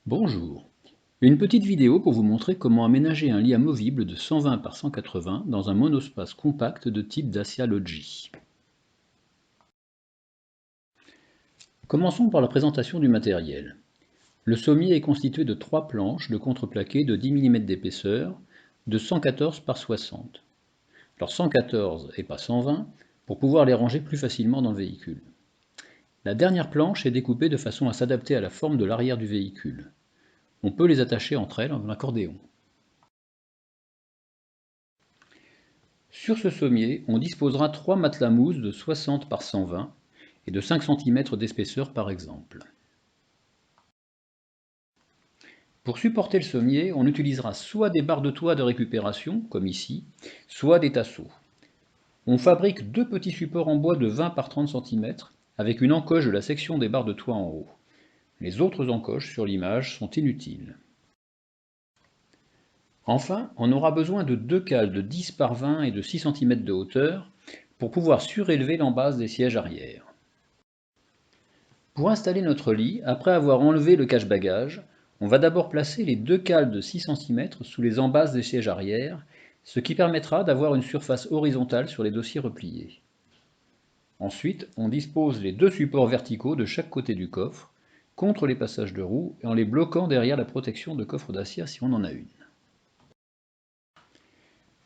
Bonjour. Une petite vidéo pour vous montrer comment aménager un lit amovible de 120 par 180 dans un monospace compact de type Dacia Logi. Commençons par la présentation du matériel. Le sommier est constitué de 3 planches de contreplaqué de 10 mm d'épaisseur de 114 par 60. Alors 114 et pas 120 pour pouvoir les ranger plus facilement dans le véhicule. La dernière planche est découpée de façon à s'adapter à la forme de l'arrière du véhicule. On peut les attacher entre elles en accordéon. Sur ce sommier, on disposera 3 matelas mousse de 60 par 120 et de 5 cm d'épaisseur par exemple. Pour supporter le sommier, on utilisera soit des barres de toit de récupération, comme ici, soit des tasseaux. On fabrique deux petits supports en bois de 20 par 30 cm avec une encoche de la section des barres de toit en haut. Les autres encoches sur l'image sont inutiles. Enfin, on aura besoin de deux cales de 10 par 20 et de 6 cm de hauteur pour pouvoir surélever l'embase des sièges arrière. Pour installer notre lit, après avoir enlevé le cache-bagages, on va d'abord placer les deux cales de 6 cm sous les embases des sièges arrière, ce qui permettra d'avoir une surface horizontale sur les dossiers repliés. Ensuite, on dispose les deux supports verticaux de chaque côté du coffre, contre les passages de roues et en les bloquant derrière la protection de coffre d'acier si on en a une.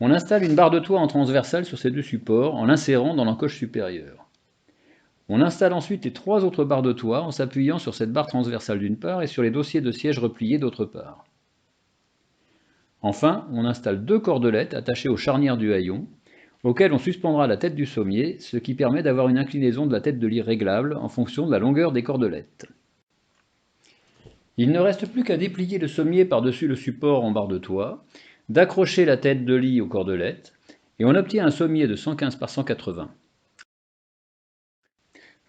On installe une barre de toit en transversale sur ces deux supports en l'insérant dans l'encoche supérieure. On installe ensuite les trois autres barres de toit en s'appuyant sur cette barre transversale d'une part et sur les dossiers de siège repliés d'autre part. Enfin, on installe deux cordelettes attachées aux charnières du haillon, auxquelles on suspendra la tête du sommier, ce qui permet d'avoir une inclinaison de la tête de lit réglable en fonction de la longueur des cordelettes. Il ne reste plus qu'à déplier le sommier par-dessus le support en barre de toit, d'accrocher la tête de lit aux cordelettes, et on obtient un sommier de 115 par 180.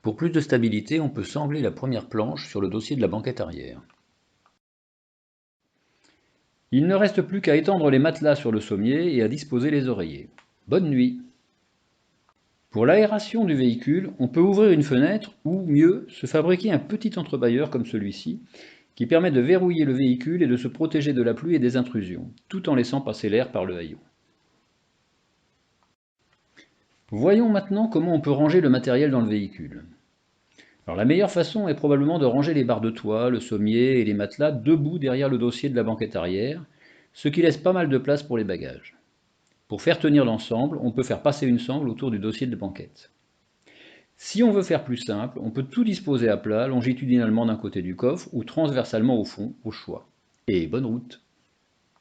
Pour plus de stabilité, on peut sangler la première planche sur le dossier de la banquette arrière. Il ne reste plus qu'à étendre les matelas sur le sommier et à disposer les oreillers. Bonne nuit! Pour l'aération du véhicule, on peut ouvrir une fenêtre ou, mieux, se fabriquer un petit entrebâilleur comme celui-ci, qui permet de verrouiller le véhicule et de se protéger de la pluie et des intrusions, tout en laissant passer l'air par le haillon. Voyons maintenant comment on peut ranger le matériel dans le véhicule. Alors la meilleure façon est probablement de ranger les barres de toit, le sommier et les matelas debout derrière le dossier de la banquette arrière, ce qui laisse pas mal de place pour les bagages. Pour faire tenir l'ensemble, on peut faire passer une sangle autour du dossier de banquette. Si on veut faire plus simple, on peut tout disposer à plat, longitudinalement d'un côté du coffre ou transversalement au fond, au choix. Et bonne route!